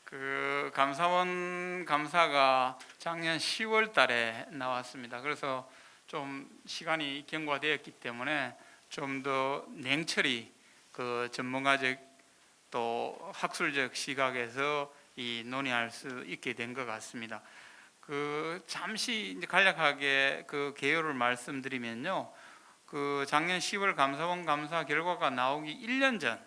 그 감사원 감사가 작년 10월 달에 나왔습니다. 그래서 좀 시간이 경과되었기 때문에 좀 더 냉철히 그 전문가적 또 학술적 시각에서 이 논의할 수 있게 된 것 같습니다. 그 잠시 이제 간략하게 그 개요를 말씀드리면요. 그 작년 10월 감사원 감사 결과가 나오기 1년 전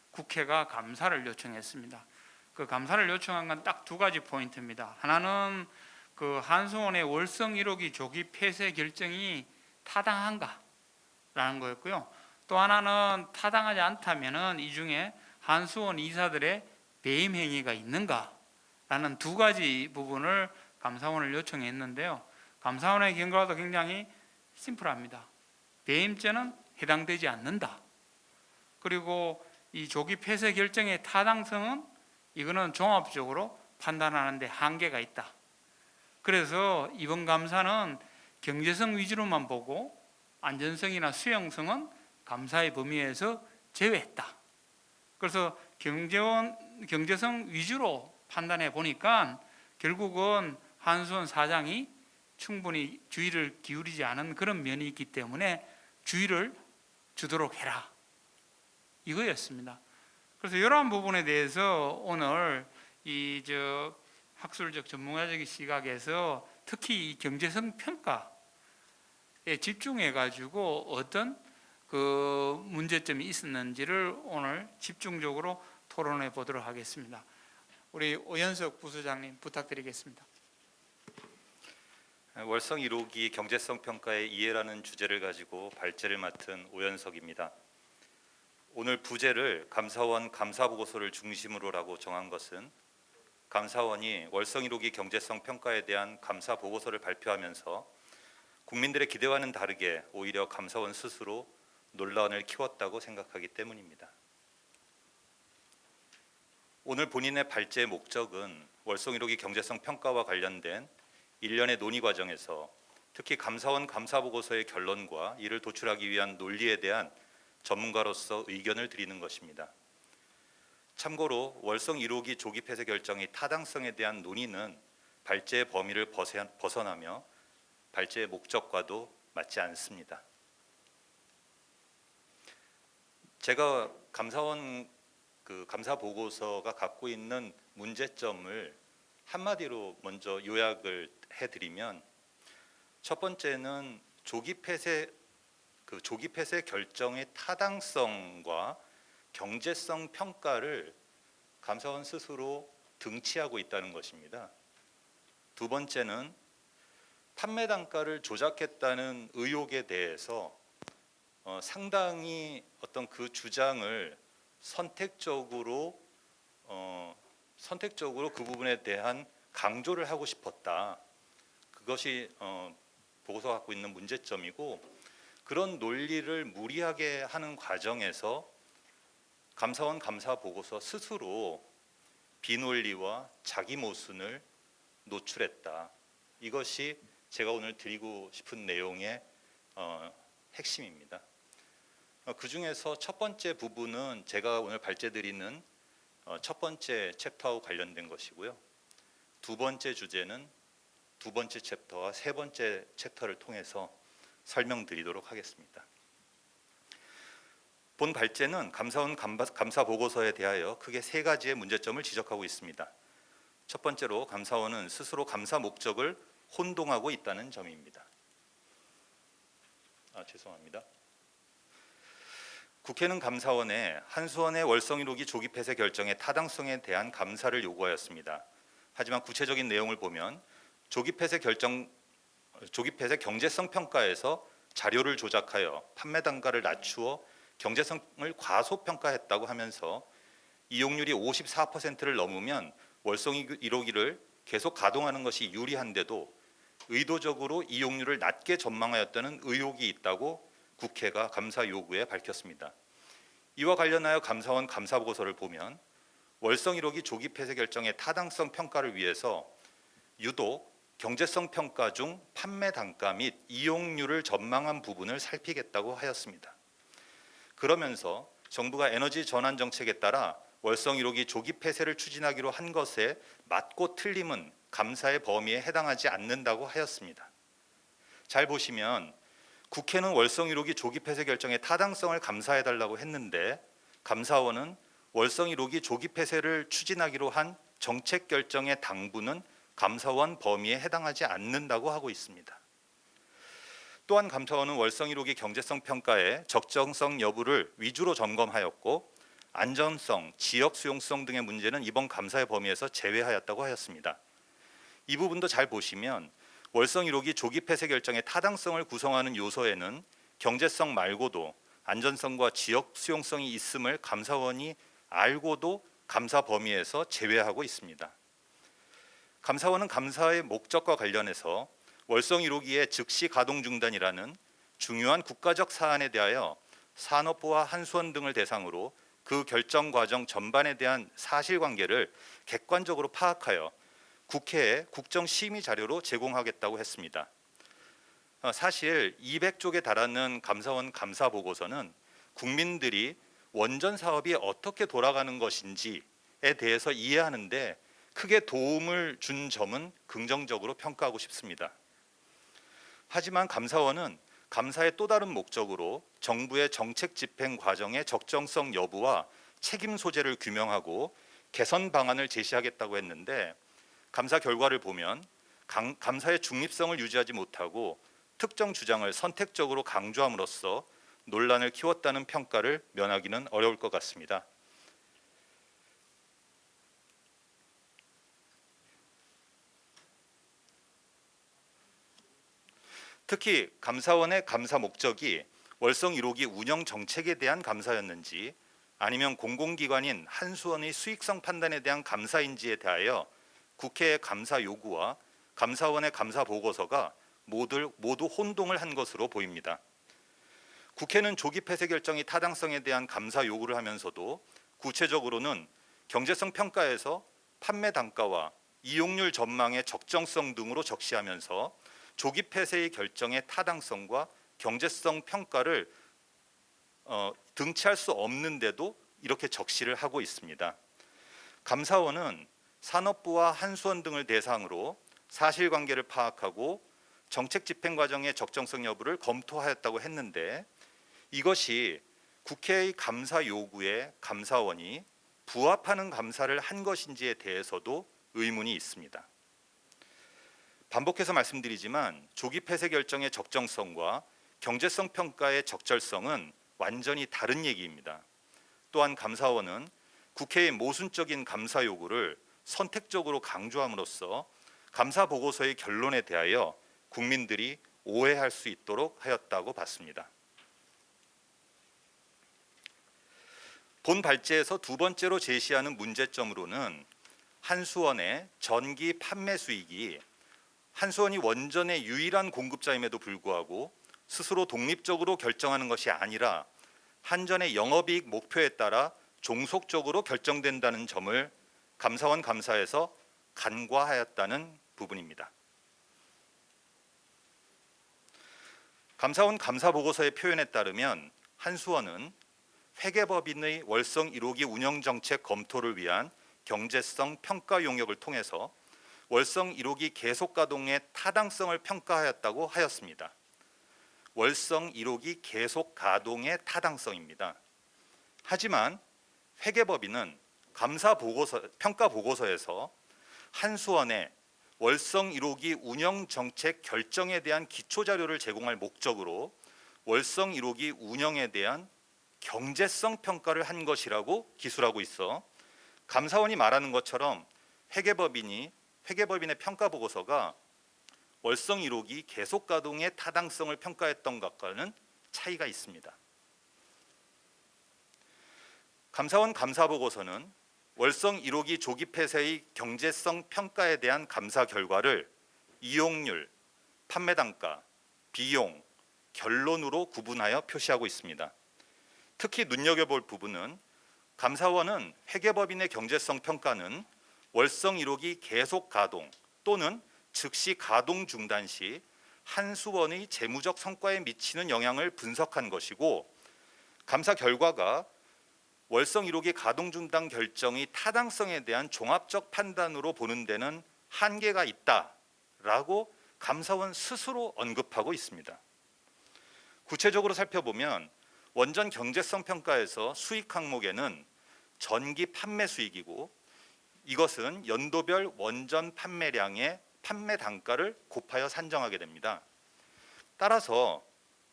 국회가 감사를 요청했습니다. 그 감사를 요청한 건 딱 두 가지 포인트입니다. 하나는 그 한수원의 월성 1호기 조기 폐쇄 결정이 타당한가라는 거였고요. 또 하나는 타당하지 않다면은 이 중에 한수원 이사들의 배임 행위가 있는가라는 두 가지 부분을 감사원을 요청했는데요. 감사원의 경과도 굉장히 심플합니다. 배임죄는 해당되지 않는다. 그리고 이 조기 폐쇄 결정의 타당성은 이거는 종합적으로 판단하는데 한계가 있다. 그래서 이번 감사는 경제성 위주로만 보고 안전성이나 수용성은 감사의 범위에서 제외했다. 그래서 경제성 위주로 판단해 보니까 결국은 한수원 사장이 충분히 주의를 기울이지 않은 그런 면이 있기 때문에 주의를 주도록 해라. 이거였습니다. 그래서 이러한 부분에 대해서 오늘 이 학술적 전문가적인 시각에서 특히 이 경제성 평가에 집중해 가지고 어떤 그 문제점이 있었는지를 오늘 집중적으로 토론해 보도록 하겠습니다. 우리 오연석 부소장님 부탁드리겠습니다. 월성 1호기 경제성 평가의 이해라는 주제를 가지고 발제를 맡은 오연석입니다. 오늘 부제를 감사원 감사보고서를 중심으로라고 정한 것은 감사원이 월성 1호기 경제성 평가에 대한 감사보고서를 발표하면서 국민들의 기대와는 다르게 오히려 감사원 스스로 논란을 키웠다고 생각하기 때문입니다. 오늘 본인의 발제의 목적은 월성 1호기 경제성 평가와 관련된 일련의 논의 과정에서 특히 감사원 감사보고서의 결론과 이를 도출하기 위한 논리에 대한 전문가로서 의견을 드리는 것입니다. 참고로 월성 1호기 조기 폐쇄 결정의 타당성에 대한 논의는 발제의 범위를 벗어나며 발제의 목적과도 맞지 않습니다. 제가 감사원 감사 보고서가 갖고 있는 문제점을 한마디로 먼저 요약을 해드리면, 첫 번째는 조기 폐쇄 결정의 타당성과 경제성 평가를 감사원 스스로 등치하고 있다는 것입니다. 두 번째는 판매 단가를 조작했다는 의혹에 대해서 상당히 어떤 그 주장을 선택적으로 그 부분에 대한 강조를 하고 싶었다. 그것이 보고서가 갖고 있는 문제점이고, 그런 논리를 무리하게 하는 과정에서 감사원 감사 보고서 스스로 비논리와 자기 모순을 노출했다. 이것이 제가 오늘 드리고 싶은 내용의 핵심입니다. 그 중에서 첫 번째 부분은 제가 오늘 발제드리는 첫 번째 챕터와 관련된 것이고요. 두 번째 주제는 두 번째 챕터와 세 번째 챕터를 통해서 설명드리도록 하겠습니다. 본 발제는 감사원 감사 보고서에 대하여 크게 세 가지의 문제점을 지적하고 있습니다. 첫 번째로 감사원은 스스로 감사 목적을 혼동하고 있다는 점입니다. 죄송합니다. 국회는 감사원에 한수원의 월성 1호기 조기 폐쇄 결정의 타당성에 대한 감사를 요구하였습니다. 하지만 구체적인 내용을 보면 조기 폐쇄 경제성 평가에서 자료를 조작하여 판매 단가를 낮추어 경제성을 과소평가했다고 하면서 이용률이 54%를 넘으면 월성 1호기를 계속 가동하는 것이 유리한데도 의도적으로 이용률을 낮게 전망하였다는 의혹이 있다고 국회가 감사 요구에 밝혔습니다. 이와 관련하여 감사원 감사보고서를 보면 월성 1호기 조기 폐쇄 결정의 타당성 평가를 위해서 유독 경제성 평가 중 판매 단가 및 이용률을 전망한 부분을 살피겠다고 하였습니다. 그러면서 정부가 에너지 전환 정책에 따라 월성 1호기 조기 폐쇄를 추진하기로 한 것에 맞고 틀림은 감사의 범위에 해당하지 않는다고 하였습니다. 잘 보시면 국회는 월성 1호기 조기 폐쇄 결정의 타당성을 감사해달라고 했는데 감사원은 월성 1호기 조기 폐쇄를 추진하기로 한 정책 결정의 당부는 감사원 범위에 해당하지 않는다고 하고 있습니다. 또한 감사원은 월성 1호기 경제성 평가의 적정성 여부를 위주로 점검하였고 안전성, 지역 수용성 등의 문제는 이번 감사의 범위에서 제외하였다고 하였습니다. 이 부분도 잘 보시면 월성 1호기 조기 폐쇄 결정의 타당성을 구성하는 요소에는 경제성 말고도 안전성과 지역 수용성이 있음을 감사원이 알고도 감사 범위에서 제외하고 있습니다. 감사원은 감사의 목적과 관련해서 월성 1호기의 즉시 가동 중단이라는 중요한 국가적 사안에 대하여 산업부와 한수원 등을 대상으로 그 결정 과정 전반에 대한 사실관계를 객관적으로 파악하여 국회에 국정심의 자료로 제공하겠다고 했습니다. 사실 200쪽에 달하는 감사원 감사 보고서는 국민들이 원전 사업이 어떻게 돌아가는 것인지에 대해서 이해하는데 크게 도움을 준 점은 긍정적으로 평가하고 싶습니다. 하지만 감사원은 감사의 또 다른 목적으로 정부의 정책 집행 과정의 적정성 여부와 책임 소재를 규명하고 개선 방안을 제시하겠다고 했는데 감사 결과를 보면 감사의 중립성을 유지하지 못하고 특정 주장을 선택적으로 강조함으로써 논란을 키웠다는 평가를 면하기는 어려울 것 같습니다. 특히 감사원의 감사 목적이 월성 1호기 운영 정책에 대한 감사였는지 아니면 공공기관인 한수원의 수익성 판단에 대한 감사인지에 대하여 국회의 감사 요구와 감사원의 감사 보고서가 모두 혼동을 한 것으로 보입니다. 국회는 조기 폐쇄 결정의 타당성에 대한 감사 요구를 하면서도 구체적으로는 경제성 평가에서 판매 단가와 이용률 전망의 적정성 등으로 적시하면서 조기 폐쇄의 결정의 타당성과 경제성 평가를 등치할 수 없는데도 이렇게 적시를 하고 있습니다. 감사원은 산업부와 한수원 등을 대상으로 사실관계를 파악하고 정책 집행 과정의 적정성 여부를 검토하였다고 했는데 이것이 국회의 감사 요구에 감사원이 부합하는 감사를 한 것인지에 대해서도 의문이 있습니다. 반복해서 말씀드리지만 조기 폐쇄 결정의 적정성과 경제성 평가의 적절성은 완전히 다른 얘기입니다. 또한 감사원은 국회의 모순적인 감사 요구를 선택적으로 강조함으로써 감사 보고서의 결론에 대하여 국민들이 오해할 수 있도록 하였다고 봤습니다. 본 발제에서 두 번째로 제시하는 문제점으로는 한수원의 전기 판매 수익이 한수원이 원전의 유일한 공급자임에도 불구하고 스스로 독립적으로 결정하는 것이 아니라 한전의 영업이익 목표에 따라 종속적으로 결정된다는 점을 감사원 감사에서 간과하였다는 부분입니다. 감사원 감사 보고서의 표현에 따르면 한수원은 회계법인의 월성 1호기 운영 정책 검토를 위한 경제성 평가 용역을 통해서 월성 1호기 계속 가동의 타당성을 평가하였다고 하였습니다. 월성 1호기 계속 가동의 타당성입니다. 하지만 회계법인은 평가 보고서에서 한수원의 월성 1호기 운영 정책 결정에 대한 기초 자료를 제공할 목적으로 월성 1호기 운영에 대한 경제성 평가를 한 것이라고 기술하고 있어 감사원이 말하는 것처럼 회계법인의 평가 보고서가 월성 1호기 계속 가동의 타당성을 평가했던 것과는 차이가 있습니다. 감사원 감사 보고서는 월성 1호기 조기 폐쇄의 경제성 평가에 대한 감사 결과를 이용률, 판매 단가, 비용, 결론으로 구분하여 표시하고 있습니다. 특히 눈여겨볼 부분은 감사원은 회계법인의 경제성 평가는 월성 1호기 계속 가동 또는 즉시 가동 중단 시 한수원의 재무적 성과에 미치는 영향을 분석한 것이고 감사 결과가 월성 1호기 가동 중단 결정이 타당성에 대한 종합적 판단으로 보는 데는 한계가 있다라고 감사원 스스로 언급하고 있습니다. 구체적으로 살펴보면 원전 경제성 평가에서 수익 항목에는 전기 판매 수익이고 이것은 연도별 원전 판매량의 판매 단가를 곱하여 산정하게 됩니다. 따라서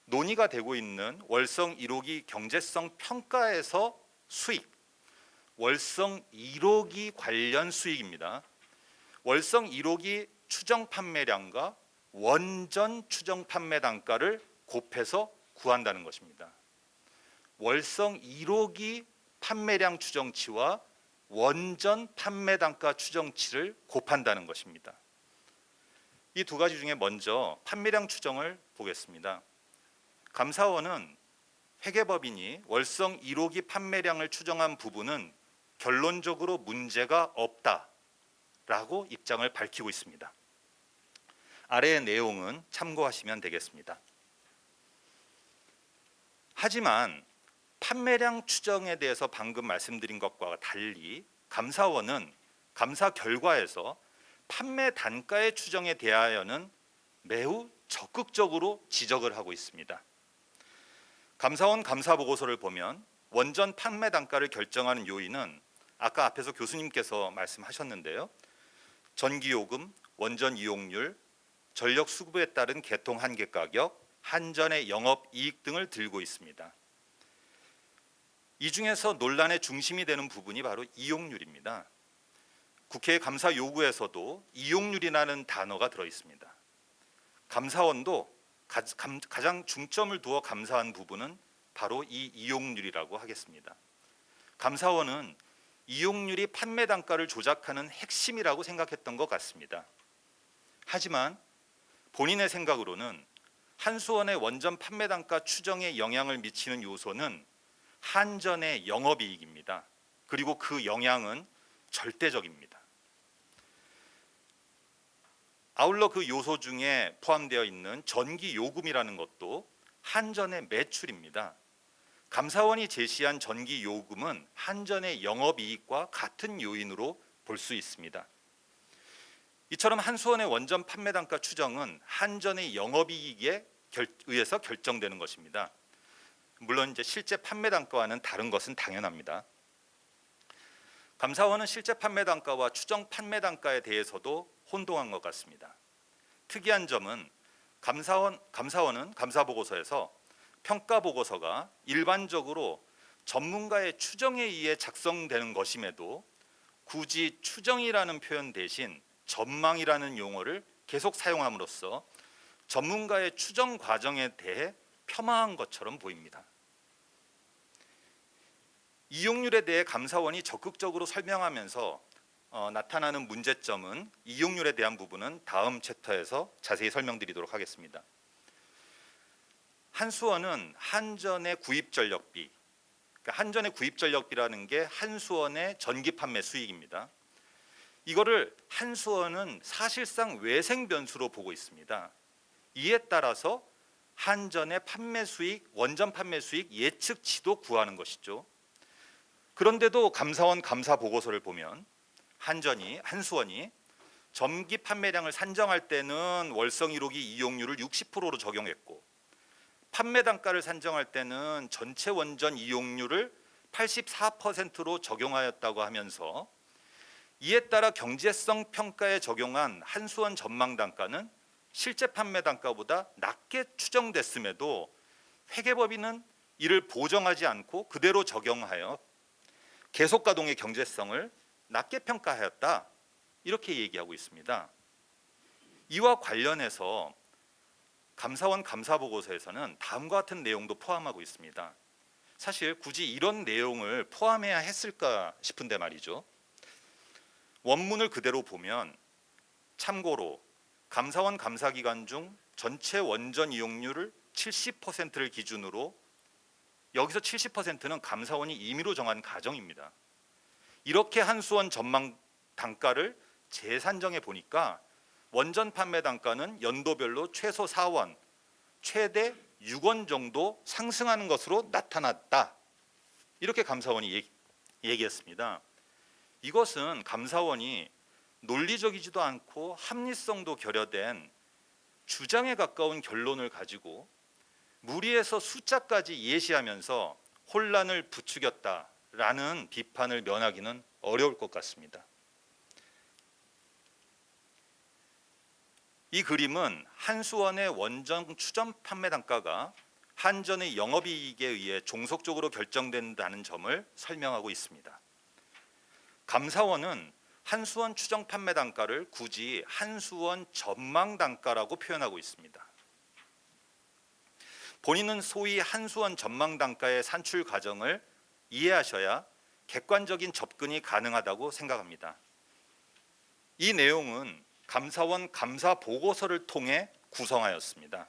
논의가 되고 있는 월성 1호기 경제성 평가에서 수익, 월성 1호기 관련 수익입니다. 월성 1호기 추정 판매량과 원전 추정 판매 단가를 곱해서 구한다는 것입니다. 월성 1호기 판매량 추정치와 원전 판매 단가 추정치를 곱한다는 것입니다. 이 두 가지 중에 먼저 판매량 추정을 보겠습니다. 감사원은 회계법인이 월성 1호기 판매량을 추정한 부분은 결론적으로 문제가 없다라고 입장을 밝히고 있습니다. 아래의 내용은 참고하시면 되겠습니다. 하지만 판매량 추정에 대해서 방금 말씀드린 것과 달리 감사원은 감사 결과에서 판매 단가의 추정에 대하여는 매우 적극적으로 지적을 하고 있습니다. 감사원 감사 보고서를 보면 원전 판매 단가를 결정하는 요인은 아까 앞에서 교수님께서 말씀하셨는데요. 전기요금, 원전 이용률, 전력 수급에 따른 개통 한계 가격, 한전의 영업이익 등을 들고 있습니다. 이 중에서 논란의 중심이 되는 부분이 바로 이용률입니다. 국회 감사 요구에서도 이용률이라는 단어가 들어 있습니다. 감사원도 가장 중점을 두어 감사한 부분은 바로 이 이용률이라고 하겠습니다. 감사원은 이용률이 판매 단가를 조작하는 핵심이라고 생각했던 것 같습니다. 하지만 본인의 생각으로는 한수원의 원전 판매 단가 추정에 영향을 미치는 요소는 한전의 영업이익입니다. 그리고 그 영향은 절대적입니다. 아울러 그 요소 중에 포함되어 있는 전기 요금이라는 것도 한전의 매출입니다. 감사원이 제시한 전기 요금은 한전의 영업이익과 같은 요인으로 볼 수 있습니다. 이처럼 한수원의 원전 판매 단가 추정은 한전의 영업이익에 의해서 결정되는 것입니다. 물론 이제 실제 판매 단가와는 다른 것은 당연합니다. 감사원은 실제 판매 단가와 추정 판매 단가에 대해서도 혼동한 것 같습니다. 특이한 점은 감사원은 감사 보고서에서 평가 보고서가 일반적으로 전문가의 추정에 의해 작성되는 것임에도 굳이 추정이라는 표현 대신 전망이라는 용어를 계속 사용함으로써 전문가의 추정 과정에 대해 폄하한 것처럼 보입니다. 이용률에 대해 감사원이 적극적으로 설명하면서 나타나는 문제점은 이용률에 대한 부분은 다음 챕터에서 자세히 설명드리도록 하겠습니다. 한수원은 한전의 구입 전력비, 그러니까 한전의 구입 전력비라는 게 한수원의 전기 판매 수익입니다. 이거를 한수원은 사실상 외생 변수로 보고 있습니다. 이에 따라서 한전의 판매 수익, 원전 판매 수익 예측치도 구하는 것이죠. 그런데도 감사원 감사 보고서를 보면 한수원이 전기 판매량을 산정할 때는 월성 1호기 이용률을 60%로 적용했고 판매 단가를 산정할 때는 전체 원전 이용률을 84%로 적용하였다고 하면서 이에 따라 경제성 평가에 적용한 한수원 전망 단가는 실제 판매 단가보다 낮게 추정됐음에도 회계법인은 이를 보정하지 않고 그대로 적용하여 계속 가동의 경제성을 낮게 평가하였다, 이렇게 얘기하고 있습니다. 이와 관련해서 감사원 감사 보고서에서는 다음과 같은 내용도 포함하고 있습니다. 사실 굳이 이런 내용을 포함해야 했을까 싶은데 말이죠. 원문을 그대로 보면 참고로 감사원 감사 기간 중 전체 원전 이용률을 70%를 기준으로, 여기서 70%는 감사원이 임의로 정한 가정입니다. 이렇게 한수원 전망 단가를 재산정해 보니까 원전 판매 단가는 연도별로 최소 4원, 최대 6원 정도 상승하는 것으로 나타났다, 이렇게 감사원이 얘기했습니다. 이것은 감사원이 논리적이지도 않고 합리성도 결여된 주장에 가까운 결론을 가지고 무리해서 숫자까지 예시하면서 혼란을 부추겼다라는 비판을 면하기는 어려울 것 같습니다. 이 그림은 한수원의 원전 추정 판매 단가가 한전의 영업이익에 의해 종속적으로 결정된다는 점을 설명하고 있습니다. 감사원은 한수원 추정 판매 단가를 굳이 한수원 전망 단가라고 표현하고 있습니다. 본인은 소위 한수원 전망 단가의 산출 과정을 이해하셔야 객관적인 접근이 가능하다고 생각합니다. 이 내용은 감사원 감사 보고서를 통해 구성하였습니다.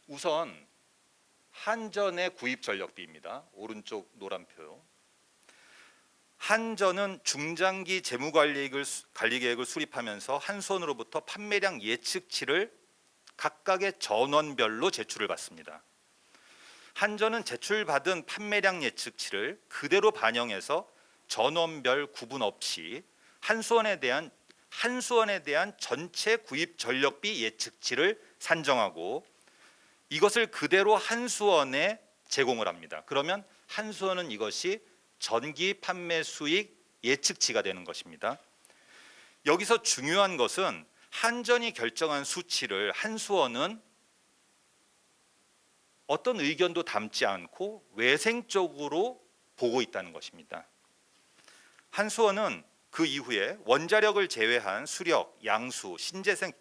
우선 한전의 구입 전력비입니다. 오른쪽 노란표. 한전은 중장기 재무관리계획을 수립하면서 한수원으로부터 판매량 예측치를 각각의 전원별로 제출을 받습니다. 한전은 제출받은 판매량 예측치를 그대로 반영해서 전원별 구분 없이 한수원에 대한 전체 구입 전력비 예측치를 산정하고 이것을 그대로 한수원에 제공을 합니다. 그러면 한수원은 이것이 전기 판매 수익 예측치가 되는 것입니다. 여기서 중요한 것은 한전이 결정한 수치를 한수원은 어떤 의견도 담지 않고 외생적으로 보고 있다는 것입니다. 한수원은 그 이후에 원자력을 제외한 수력, 양수, 신재생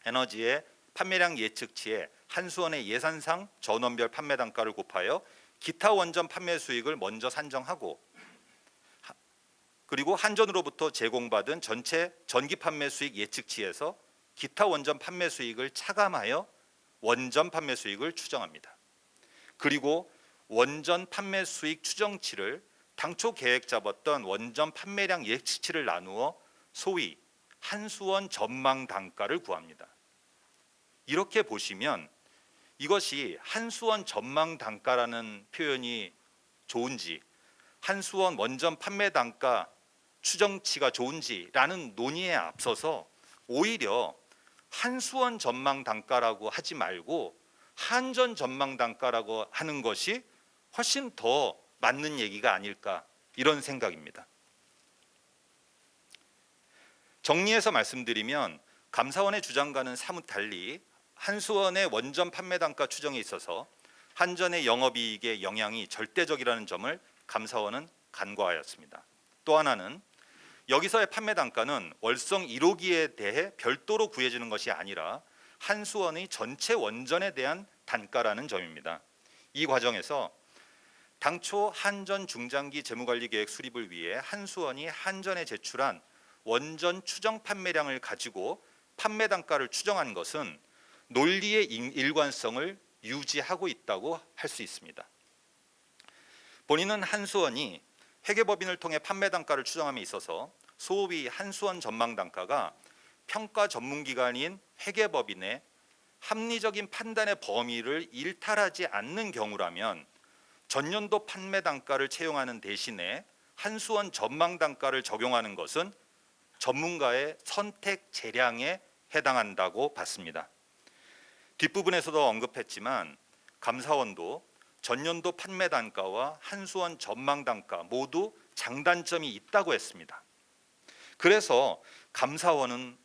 에너지의 판매량 예측치에 한수원의 예산상 전원별 판매 단가를 곱하여 기타 원전 판매 수익을 먼저 산정하고 그리고 한전으로부터 제공받은 전체 전기 판매 수익 예측치에서 기타 원전 판매 수익을 차감하여 원전 판매 수익을 추정합니다. 그리고 원전 판매 수익 추정치를 당초 계획 잡았던 원전 판매량 예측치를 나누어 소위 한수원 전망 단가를 구합니다. 이렇게 보시면 이것이 한수원 전망 단가라는 표현이 좋은지 한수원 원전 판매 단가 추정치가 좋은지라는 논의에 앞서서 오히려 한수원 전망 단가라고 하지 말고 한전 전망 단가라고 하는 것이 훨씬 더 맞는 얘기가 아닐까 이런 생각입니다. 정리해서 말씀드리면 감사원의 주장과는 사뭇 달리 한수원의 원전 판매 단가 추정에 있어서 한전의 영업이익에 영향이 절대적이라는 점을 감사원은 간과하였습니다. 또 하나는 여기서의 판매 단가는 월성 1호기에 대해 별도로 구해지는 것이 아니라 한수원의 전체 원전에 대한 단가라는 점입니다. 이 과정에서 당초 한전 중장기 재무관리계획 수립을 위해 한수원이 한전에 제출한 원전 추정 판매량을 가지고 판매 단가를 추정한 것은 논리의 일관성을 유지하고 있다고 할 수 있습니다. 본인은 한수원이 회계법인을 통해 판매 단가를 추정함에 있어서 소위 한수원 전망 단가가 평가 전문기관인 회계법인의 합리적인 판단의 범위를 일탈하지 않는 경우라면 전년도 판매 단가를 채용하는 대신에 한수원 전망 단가를 적용하는 것은 전문가의 선택 재량에 해당한다고 봤습니다. 뒷부분에서도 언급했지만 감사원도 전년도 판매 단가와 한수원 전망 단가 모두 장단점이 있다고 했습니다. 그래서 감사원은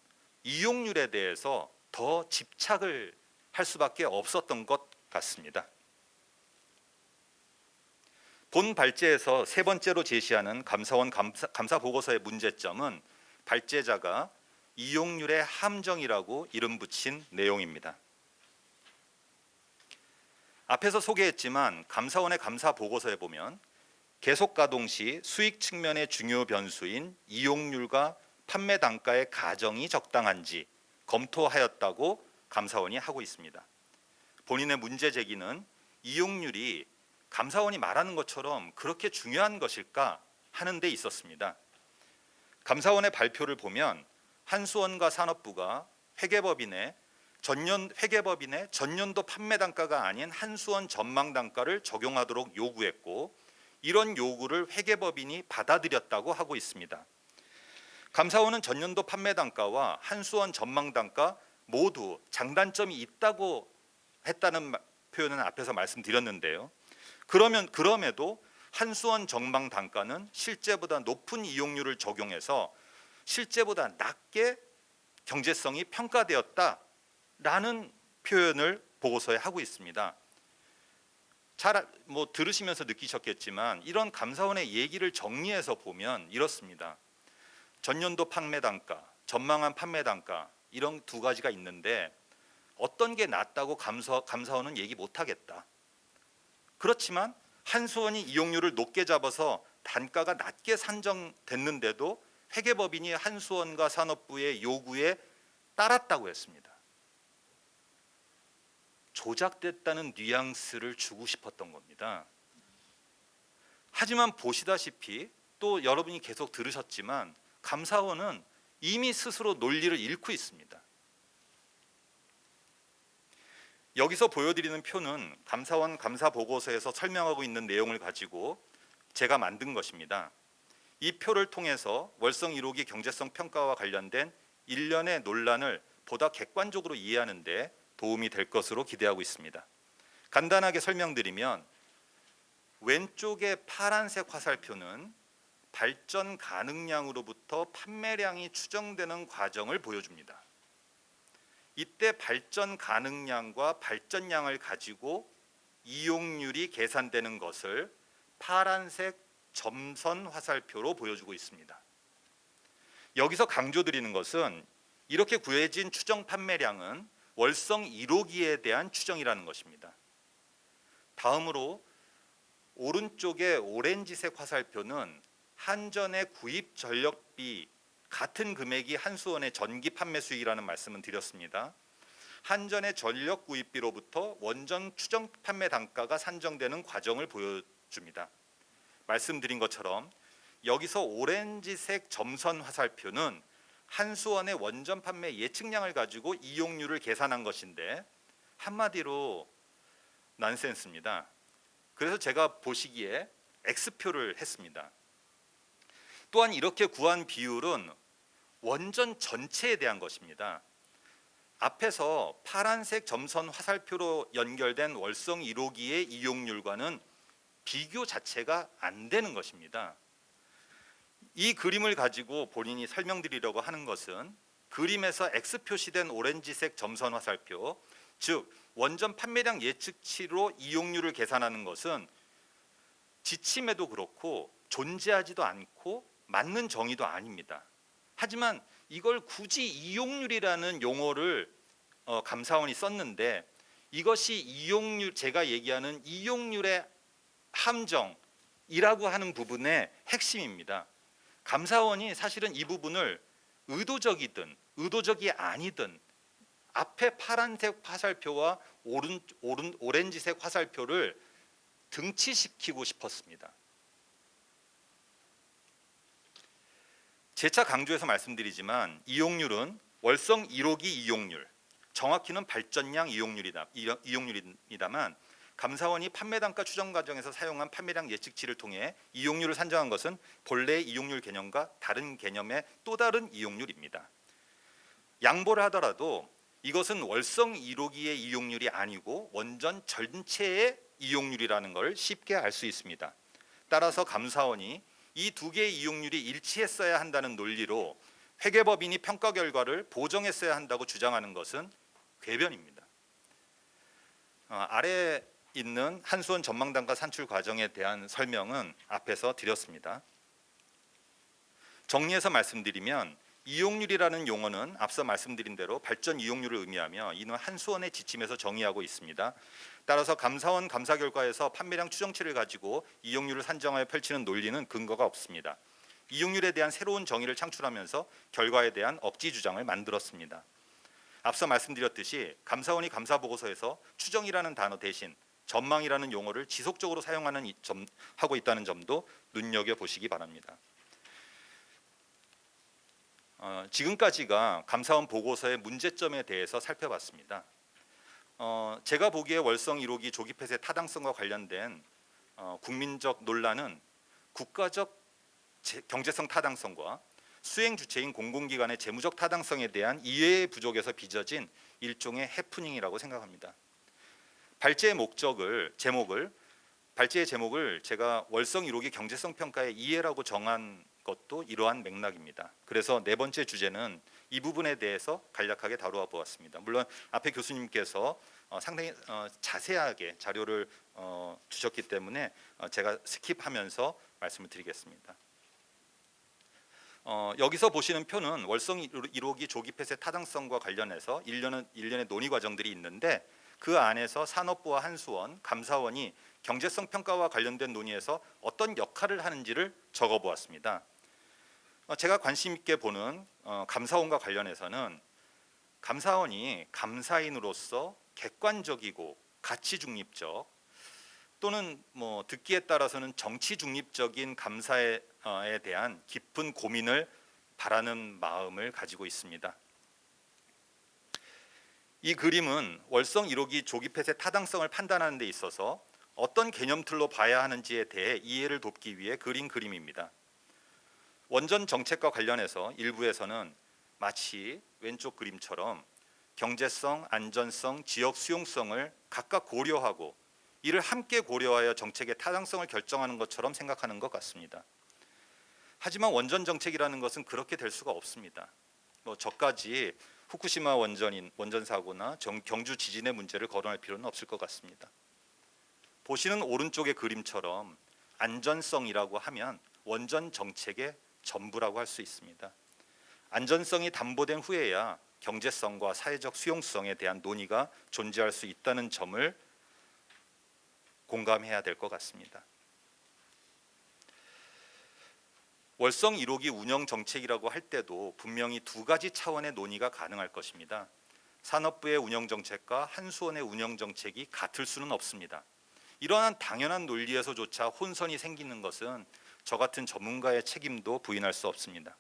이용률에 대해서 더 집착을 할 수밖에 없었던 것 같습니다. 본 발제에서 세 번째로 제시하는 감사원 감사 보고서의 문제점은 발제자가 이용률의 함정이라고 이름 붙인 내용입니다. 앞에서 소개했지만 감사원의 감사 보고서에 보면 계속 가동 시 수익 측면의 중요 변수인 이용률과 판매 단가의 가정이 적당한지 검토하였다고 감사원이 하고 있습니다. 본인의 문제 제기는 이용률이 감사원이 말하는 것처럼 그렇게 중요한 것일까 하는 데 있었습니다. 감사원의 발표를 보면 한수원과 산업부가 회계법인의 전년 회계법인의 전년도 판매 단가가 아닌 한수원 전망 단가를 적용하도록 요구했고 이런 요구를 회계법인이 받아들였다고 하고 있습니다. 감사원은 전년도 판매 단가와 한수원 전망 단가 모두 장단점이 있다고 했다는 표현은 앞에서 말씀드렸는데요. 그럼에도 한수원 전망 단가는 실제보다 높은 이용률을 적용해서 실제보다 낮게 경제성이 평가되었다라는 표현을 보고서에 하고 있습니다. 잘 들으시면서 느끼셨겠지만 이런 감사원의 얘기를 정리해서 보면 이렇습니다. 전년도 판매 단가, 전망한 판매 단가 이런 두 가지가 있는데 어떤 게 낫다고 감사원은 얘기 못하겠다. 그렇지만 한수원이 이용률을 높게 잡아서 단가가 낮게 산정됐는데도 회계법인이 한수원과 산업부의 요구에 따랐다고 했습니다. 조작됐다는 뉘앙스를 주고 싶었던 겁니다. 하지만 보시다시피 또 여러분이 계속 들으셨지만 감사원은 이미 스스로 논리를 잃고 있습니다. 여기서 보여드리는 표는 감사원 감사 보고서에서 설명하고 있는 내용을 가지고 제가 만든 것입니다. 이 표를 통해서 월성 1호기 경제성 평가와 관련된 일련의 논란을 보다 객관적으로 이해하는 데 도움이 될 것으로 기대하고 있습니다. 간단하게 설명드리면 왼쪽의 파란색 화살표는 발전 가능량으로부터 판매량이 추정되는 과정을 보여줍니다. 이때 발전 가능량과 발전량을 가지고 이용률이 계산되는 것을 파란색 점선 화살표로 보여주고 있습니다. 여기서 강조드리는 것은 이렇게 구해진 추정 판매량은 월성 1호기에 대한 추정이라는 것입니다. 다음으로 오른쪽의 오렌지색 화살표는 한전의 구입 전력비 같은 금액이 한수원의 전기 판매 수익이라는 말씀을 드렸습니다. 한전의 전력 구입비로부터 원전 추정 판매 단가가 산정되는 과정을 보여줍니다. 말씀드린 것처럼 여기서 오렌지색 점선 화살표는 한수원의 원전 판매 예측량을 가지고 이용률을 계산한 것인데 한마디로 난센스입니다. 그래서 제가 보시기에 X표를 했습니다. 또한 이렇게 구한 비율은 원전 전체에 대한 것입니다. 앞에서 파란색 점선 화살표로 연결된 월성 1호기의 이용률과는 비교 자체가 안 되는 것입니다. 이 그림을 가지고 본인이 설명드리려고 하는 것은 그림에서 X 표시된 오렌지색 점선 화살표, 즉 원전 판매량 예측치로 이용률을 계산하는 것은 지침에도 그렇고 존재하지도 않고 맞는 정의도 아닙니다. 하지만 이걸 굳이 이용률이라는 용어를 감사원이 썼는데 이것이 이용률, 제가 얘기하는 이용률의 함정이라고 하는 부분의 핵심입니다. 감사원이 사실은 이 부분을 의도적이든 의도적이 아니든 앞에 파란색 화살표와 오렌지색 화살표를 등치시키고 싶었습니다. 재차 강조해서 말씀드리지만 이용률은 월성 1호기 이용률, 정확히는 발전량 이용률입니다만 감사원이 판매 단가 추정 과정에서 사용한 판매량 예측치를 통해 이용률을 산정한 것은 본래의 이용률 개념과 다른 개념의 또 다른 이용률입니다. 양보를 하더라도 이것은 월성 1호기의 이용률이 아니고 원전 전체의 이용률이라는 걸 쉽게 알 수 있습니다. 따라서 감사원이 이 두 개의 이용률이 일치했어야 한다는 논리로 회계법인이 평가 결과를 보정했어야 한다고 주장하는 것은 궤변입니다. 아래 있는 한수원 전망단가 산출 과정에 대한 설명은 앞에서 드렸습니다. 정리해서 말씀드리면 이용률이라는 용어는 앞서 말씀드린 대로 발전 이용률을 의미하며 이는 한수원의 지침에서 정의하고 있습니다. 따라서 감사원 감사 결과에서 판매량 추정치를 가지고 이용률을 산정하여 펼치는 논리는 근거가 없습니다. 이용률에 대한 새로운 정의를 창출하면서 결과에 대한 억지 주장을 만들었습니다. 앞서 말씀드렸듯이 감사원이 감사 보고서에서 추정이라는 단어 대신 전망이라는 용어를 지속적으로 하고 있다는 점도 눈여겨 보시기 바랍니다. 지금까지가 감사원 보고서의 문제점에 대해서 살펴봤습니다. 제가 보기에 월성 1호기 조기 폐쇄 타당성과 관련된 국민적 논란은 국가적 경제성 타당성과 수행 주체인 공공기관의 재무적 타당성에 대한 이해의 부족에서 빚어진 일종의 해프닝이라고 생각합니다. 발제의 제목을 제가 월성 1호기 경제성 평가의 이해라고 정한 것도 이러한 맥락입니다. 그래서 네 번째 주제는 이 부분에 대해서 간략하게 다루어 보았습니다. 물론 앞에 교수님께서 상당히 자세하게 자료를 주셨기 때문에 제가 스킵하면서 말씀을 드리겠습니다. 여기서 보시는 표는 월성 1호기 조기 폐쇄 타당성과 관련해서 일련의 논의 과정들이 있는데 그 안에서 산업부와 한수원, 감사원이 경제성 평가와 관련된 논의에서 어떤 역할을 하는지를 적어 보았습니다. 제가 관심 있게 보는 감사원과 관련해서는 감사원이 감사인으로서 객관적이고 가치 중립적 또는 듣기에 따라서는 정치 중립적인 감사에 대한 깊은 고민을 바라는 마음을 가지고 있습니다. 이 그림은 월성 1호기 조기 폐쇄 타당성을 판단하는 데 있어서 어떤 개념틀로 봐야 하는지에 대해 이해를 돕기 위해 그린 그림입니다. 원전 정책과 관련해서 일부에서는 마치 왼쪽 그림처럼 경제성, 안전성, 지역 수용성을 각각 고려하고 이를 함께 고려하여 정책의 타당성을 결정하는 것처럼 생각하는 것 같습니다. 하지만 원전 정책이라는 것은 그렇게 될 수가 없습니다. 저까지 후쿠시마 원전 사고나 경주 지진의 문제를 거론할 필요는 없을 것 같습니다. 보시는 오른쪽의 그림처럼 안전성이라고 하면 원전 정책의 전부라고 할 수 있습니다. 안전성이 담보된 후에야 경제성과 사회적 수용성에 대한 논의가 존재할 수 있다는 점을 공감해야 될 것 같습니다. 월성 1호기 운영 정책이라고 할 때도 분명히 두 가지 차원의 논의가 가능할 것입니다. 산업부의 운영 정책과 한수원의 운영 정책이 같을 수는 없습니다. 이러한 당연한 논리에서조차 혼선이 생기는 것은 저 같은 전문가의 책임도 부인할 수 없습니다.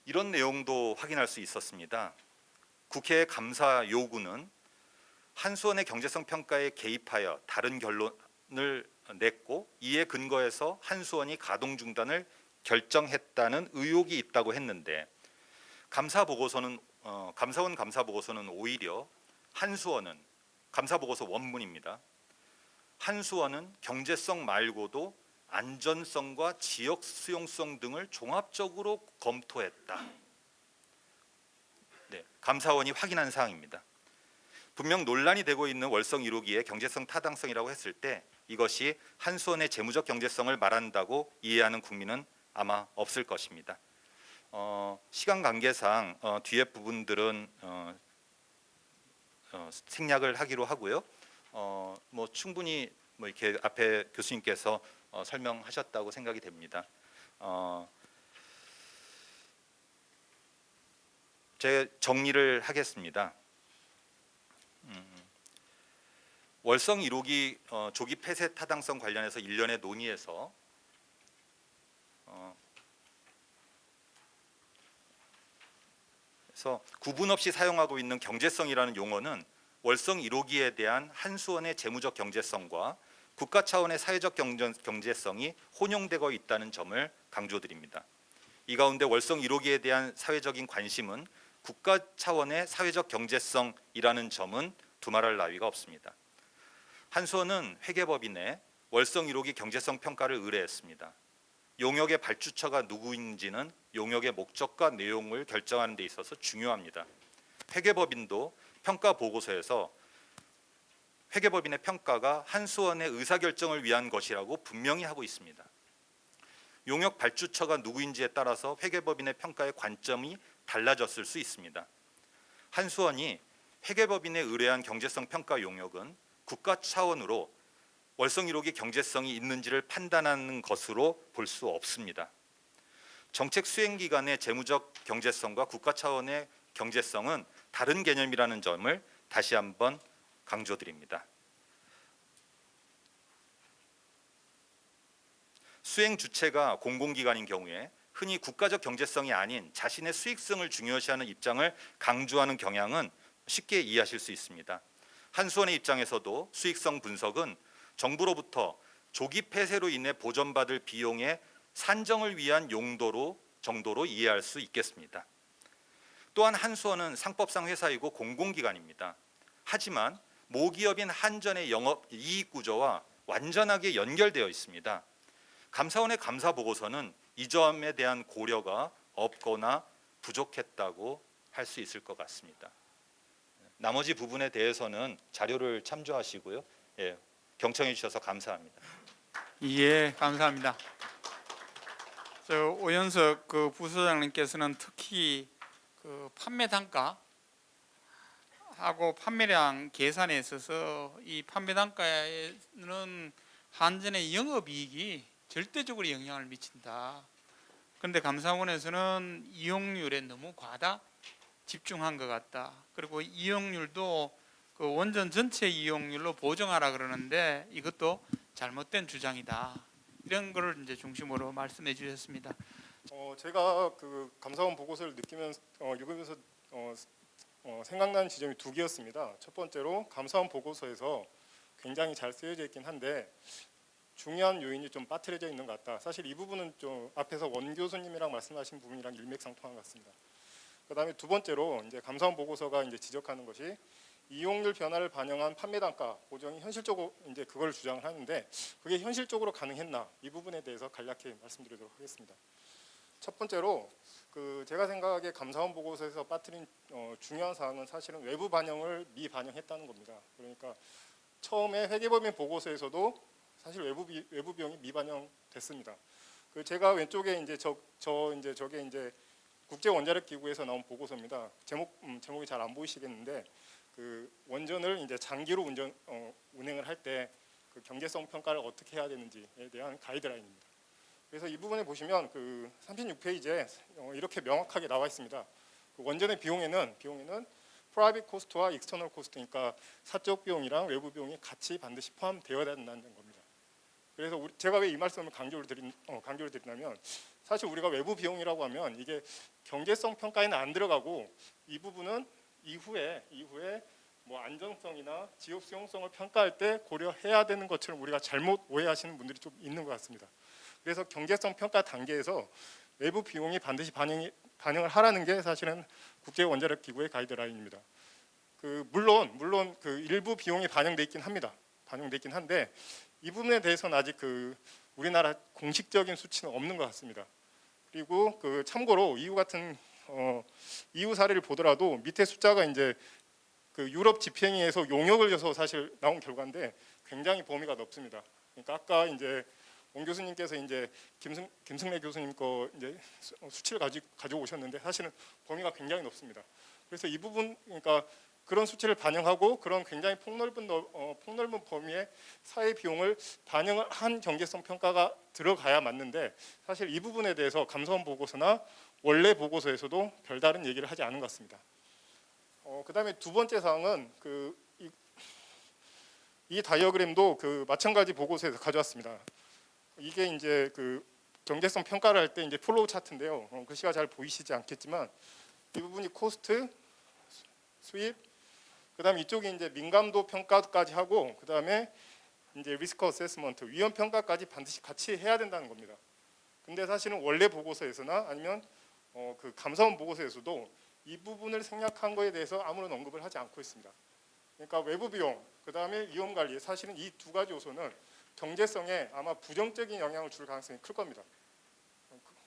이런 내용도 확인할 수 있었습니다. 국회의 감사 요구는 한수원의 경제성 평가에 개입하여 다른 결론을 냈고 이에 근거해서 한수원이 가동 중단을 결정했다는 의혹이 있다고 했는데 감사원 감사 보고서는 오히려 한수원은 감사 보고서 원문입니다. 한수원은 경제성 말고도 안전성과 지역 수용성 등을 종합적으로 검토했다. 네, 감사원이 확인한 사항입니다. 분명 논란이 되고 있는 월성 1호기의 경제성 타당성이라고 했을 때 이것이 한수원의 재무적 경제성을 말한다고 이해하는 국민은 아마 없을 것입니다. 시간 관계상 뒤에 부분들은 생략을 하기로 하고요. 충분히 이렇게 앞에 교수님께서 설명하셨다고 생각이 됩니다. 제가 정리를 하겠습니다. 월성 1호기 조기 폐쇄 타당성 관련해서 일련의 논의에서 그래서 구분 없이 사용하고 있는 경제성이라는 용어는 월성 1호기에 대한 한수원의 재무적 경제성과 국가 차원의 사회적 경제성이 혼용되고 있다는 점을 강조드립니다. 이 가운데 월성 1호기에 대한 사회적인 관심은 국가 차원의 사회적 경제성이라는 점은 두말할 나위가 없습니다. 한수원은 회계법인에 월성 1호기 경제성 평가를 의뢰했습니다. 용역의 발주처가 누구인지는 용역의 목적과 내용을 결정하는 데 있어서 중요합니다. 회계법인도 평가 보고서에서 회계법인의 평가가 한수원의 의사결정을 위한 것이라고 분명히 하고 있습니다. 용역 발주처가 누구인지에 따라서 회계법인의 평가의 관점이 달라졌을 수 있습니다. 한수원이 회계법인에 의뢰한 경제성 평가 용역은 국가 차원으로 월성 1호기 경제성이 있는지를 판단하는 것으로 볼 수 없습니다. 정책 수행 기관의 재무적 경제성과 국가 차원의 경제성은 다른 개념이라는 점을 다시 한번 강조드립니다. 수행 주체가 공공기관인 경우에 흔히 국가적 경제성이 아닌 자신의 수익성을 중요시하는 입장을 강조하는 경향은 쉽게 이해하실 수 있습니다. 한수원의 입장에서도 수익성 분석은 정부로부터 조기 폐쇄로 인해 보전받을 비용의 산정을 위한 정도로 이해할 수 있겠습니다. 또한 한수원은 상법상 회사이고 공공기관입니다. 하지만 모기업인 한전의 영업 이익 구조와 완전하게 연결되어 있습니다. 감사원의 감사 보고서는 이 점에 대한 고려가 없거나 부족했다고 할 수 있을 것 같습니다. 나머지 부분에 대해서는 자료를 참조하시고요. 예, 경청해 주셔서 감사합니다. 예, 감사합니다. 오연석 그 부소장님께서는 특히 그 판매 단가 하고 판매량 계산에 있어서 이 판매 단가에는 한전의 영업이익이 절대적으로 영향을 미친다. 그런데 감사원에서는 이용률에 너무 과다 집중한 것 같다. 그리고 이용률도 그 원전 전체 이용률로 보정하라 그러는데 이것도 잘못된 주장이다. 이런 거를 이제 중심으로 말씀해 주셨습니다. 제가 그 감사원 보고서를 읽으면서 생각나는 지점이 두 개였습니다. 첫 번째로 감사원 보고서에서 굉장히 잘 쓰여져 있긴 한데 중요한 요인이 좀 빠뜨려져 있는 것 같다. 사실 이 부분은 좀 앞에서 원 교수님이랑 말씀하신 부분이랑 일맥상통한 것 같습니다. 그다음에 두 번째로 이제 감사원 보고서가 이제 지적하는 것이 이용률 변화를 반영한 판매 단가 보정이 현실적으로 이제 그걸 주장을 하는데 그게 현실적으로 가능했나 이 부분에 대해서 간략히 말씀드리도록 하겠습니다. 첫 번째로 그 제가 생각하기에 감사원 보고서에서 빠뜨린 중요한 사항은 사실은 외부 반영을 미반영했다는 겁니다. 그러니까 처음에 회계법인 보고서에서도 사실 외부 비용이 미반영됐습니다. 그 제가 왼쪽에 이제 저게 이제 국제 원자력 기구에서 나온 보고서입니다. 제목이 잘 안 보이시겠는데 그 원전을 이제 장기로 운행을 할 때 그 경제성 평가를 어떻게 해야 되는지에 대한 가이드라인입니다. 그래서 이 부분에 보시면 그 36페이지에 이렇게 명확하게 나와 있습니다. 그 원전의 비용에는 프라이빗 코스트와 익스터널 코스트, 그러니까 사적 비용이랑 외부 비용이 같이 반드시 포함되어야 된다는 겁니다. 그래서 제가 왜 이 말씀을 강조를 드리냐면 사실 우리가 외부 비용이라고 하면 이게 경제성 평가에는 안 들어가고 이 부분은 이후에 뭐 안정성이나 지역 수용성을 평가할 때 고려해야 되는 것처럼 우리가 잘못 오해하시는 분들이 좀 있는 것 같습니다. 그래서 경제성 평가 단계에서 외부 비용이 반드시 반영을 하라는 게 사실은 국제 원자력 기구의 가이드라인입니다. 그 물론 그 일부 비용이 반영돼 있긴 합니다. 반영돼 있긴 한데 이 부분에 대해서는 아직 그 우리나라 공식적인 수치는 없는 것 같습니다. 그리고 그 참고로 이후 사례를 보더라도 밑에 숫자가 이제 그 유럽 집행위에서 용역을 줘서 사실 나온 결과인데 굉장히 범위가 넓습니다. 그러니까 아까 이제 원 교수님께서 이제 김승래 교수님 거 이제 수치를 가지고 오셨는데 사실은 범위가 굉장히 넓습니다. 그래서 이 부분 그러니까 그런 수치를 반영하고 그런 굉장히 폭넓은 범위의 사회 비용을 반영을 한 경제성 평가가 들어가야 맞는데 사실 이 부분에 대해서 감사원 보고서나 원래 보고서에서도 별다른 얘기를 하지 않은 것 같습니다. 그다음에 두 번째 사항은 이 다이어그램도 그 마찬가지 보고서에서 가져왔습니다. 이게 이제 그 경제성 평가를 할 때 이제 플로우 차트인데요. 글씨가 잘 보이시지 않겠지만 이 부분이 코스트, 수입, 그다음에 이쪽이 이제 민감도 평가까지 하고 그다음에 이제 리스크 어세스먼트, 위험 평가까지 반드시 같이 해야 된다는 겁니다. 근데 사실은 원래 보고서에서나 아니면 그 감사원 보고서에서도 이 부분을 생략한 거에 대해서 아무런 언급을 하지 않고 있습니다. 그러니까 외부 비용, 그다음에 위험 관리, 사실은 이 두 가지 요소는 경제성에 아마 부정적인 영향을 줄 가능성이 클 겁니다.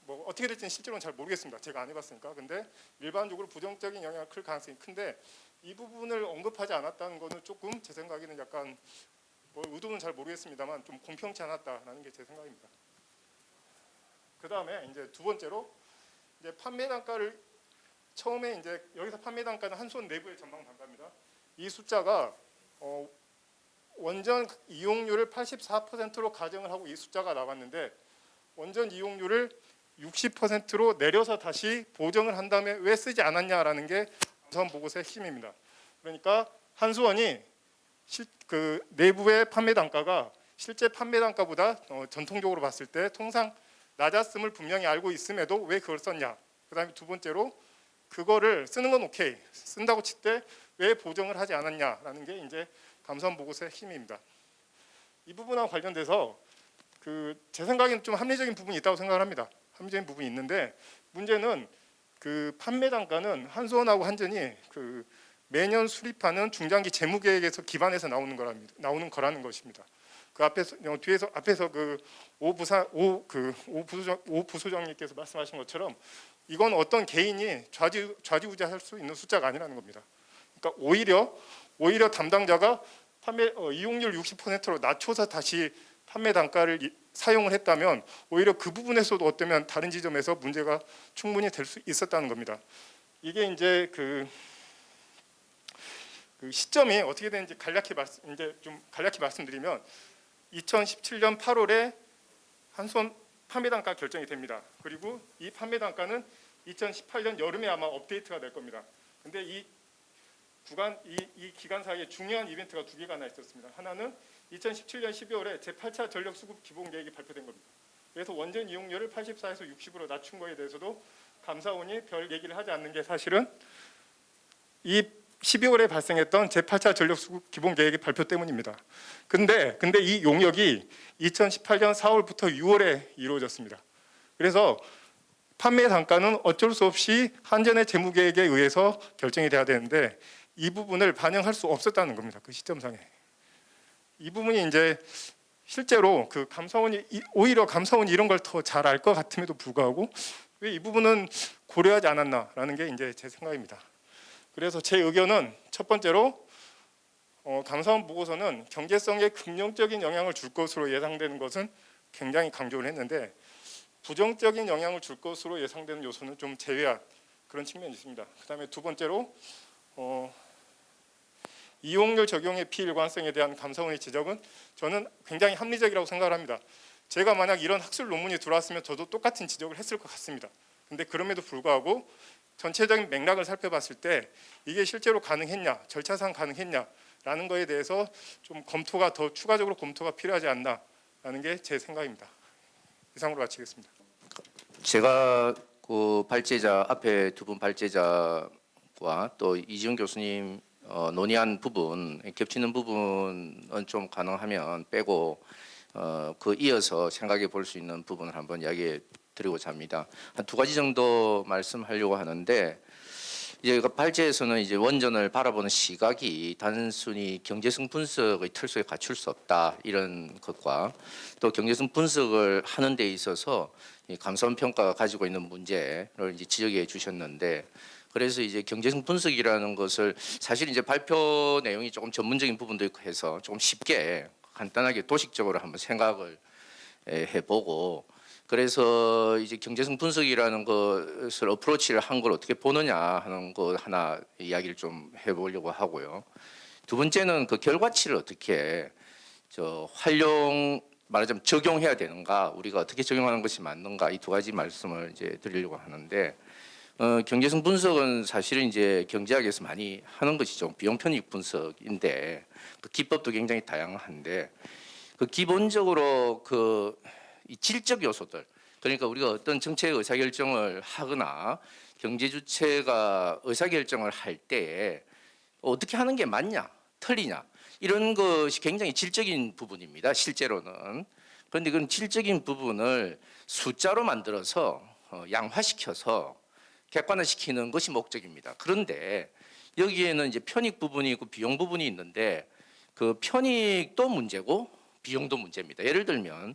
뭐 어떻게 될지는 실제로는 잘 모르겠습니다. 제가 안 해봤으니까. 근데 일반적으로 부정적인 영향을 클 가능성이 큰데 이 부분을 언급하지 않았다는 거는 조금 제 생각에는 약간 뭐 의도는 잘 모르겠습니다만 좀 공평치 않았다라는 게 제 생각입니다. 그 다음에 이제 두 번째로 이제 판매 단가를 처음에 이제 여기서 판매 단가는 한수원 내부의 전망 단가입니다. 이 숫자가 원전 이용률을 84%로 가정을 하고 이 숫자가 나왔는데 원전 이용률을 60%로 내려서 다시 보정을 한 다음에 왜 쓰지 않았냐라는 게 감사원 보고서의 핵심입니다. 그러니까 한수원이 그 내부의 판매 단가가 실제 판매 단가보다 전통적으로 봤을 때 통상 낮았음을 분명히 알고 있음에도 왜 그걸 썼냐. 그다음에 두 번째로 그거를 쓰는 건 오케이. 쓴다고 칠 때 왜 보정을 하지 않았냐라는 게 이제 감사원 보고서의 핵심입니다. 이 부분과 관련돼서 제 생각에는 좀 합리적인 부분이 있다고 생각을 합니다. 합리적인 부분이 있는데 문제는 그 판매 단가는 한수원하고 한전이 매년 수립하는 중장기 재무 계획에서 기반해서 나오는 거라는 것입니다. 그 앞에서 오 부소장님께서 말씀하신 것처럼 이건 어떤 개인이 좌지우지할 수 있는 숫자가 아니라는 겁니다. 그러니까 오히려 담당자가 이용률 60%로 낮춰서 다시 판매 단가를 사용을 했다면 오히려 그 부분에서도 어쩌면 다른 지점에서 문제가 충분히 될 수 있었다는 겁니다. 이게 이제 그 시점이 어떻게 되는지 간략히 말씀드리면 2017년 8월에 한수원 판매 단가 결정이 됩니다. 그리고 이 판매 단가는 2018년 여름에 아마 업데이트가 될 겁니다. 근데 이 기간 사이에 중요한 이벤트가 두 개가 하나 있었습니다. 하나는 2017년 12월에 제8차 전력 수급 기본 계획이 발표된 겁니다. 그래서 원전 이용률을 84에서 60으로 낮춘 거에 대해서도 감사원이 별 얘기를 하지 않는 게 사실은 이 12월에 발생했던 제8차 전력 수급 기본 계획의 발표 때문입니다. 근데 이 용역이 2018년 4월부터 6월에 이루어졌습니다. 그래서 판매 단가는 어쩔 수 없이 한전의 재무 계획에 의해서 결정이 돼야 되는데 이 부분을 반영할 수 없었다는 겁니다. 그 시점상에. 이 부분이 이제 실제로 오히려 감사원이 이런 걸 더 잘 알 것 같음에도 불구하고 왜 이 부분은 고려하지 않았나라는 게 이제 제 생각입니다. 그래서 제 의견은 첫 번째로 감사원 보고서는 경제성에 긍정적인 영향을 줄 것으로 예상되는 것은 굉장히 강조를 했는데 부정적인 영향을 줄 것으로 예상되는 요소는 좀 제외한 그런 측면이 있습니다. 그다음에 두 번째로 이용률 적용의 비일관성에 대한 감사원의 지적은 저는 굉장히 합리적이라고 생각을 합니다. 제가 만약 이런 학술 논문이 들어왔으면 저도 똑같은 지적을 했을 것 같습니다. 근데 그럼에도 불구하고 전체적인 맥락을 살펴봤을 때 이게 실제로 가능했냐, 절차상 가능했냐라는 거에 대해서 좀 더 추가적으로 검토가 필요하지 않나라는 게 제 생각입니다. 이상으로 마치겠습니다. 제가 그 발제자 앞에 두 분 발제자와 또 이지훈 교수님 논의한 부분, 겹치는 부분은 좀 가능하면 빼고 이어서 생각해 볼 수 있는 부분을 한번 이야기해 드리고자 합니다. 한 두 가지 정도 말씀하려고 하는데 이제 발제에서는 이제 원전을 바라보는 시각이 단순히 경제성 분석의 틀 속에 갖출 수 없다 이런 것과 또 경제성 분석을 하는 데 있어서 이 감사원 평가가 가지고 있는 문제를 이제 지적해 주셨는데 그래서 이제 경제성 분석이라는 것을 사실 이제 발표 내용이 조금 전문적인 부분도 있고 해서 조금 쉽게 간단하게 도식적으로 한번 생각을 해보고 그래서 이제 경제성 분석이라는 것을 어프로치를 한 걸 어떻게 보느냐 하는 거 하나 이야기를 좀 해보려고 하고요. 두 번째는 그 결과치를 어떻게 말하자면 적용해야 되는가, 우리가 어떻게 적용하는 것이 맞는가 이 두 가지 말씀을 이제 드리려고 하는데 경제성 분석은 사실은 이제 경제학에서 많이 하는 것이죠. 비용 편익 분석인데 그 기법도 굉장히 다양한데 기본적으로 이 질적 요소들 그러니까 우리가 어떤 정책 의사결정을 하거나 경제 주체가 의사결정을 할 때에 어떻게 하는 게 맞냐 틀리냐 이런 것이 굉장히 질적인 부분입니다. 실제로는. 그런데 그런 질적인 부분을 숫자로 만들어서 양화시켜서 객관화시키는 것이 목적입니다. 그런데 여기에는 이제 편익 부분이 있고 비용 부분이 있는데 그 편익도 문제고 비용도 문제입니다. 예를 들면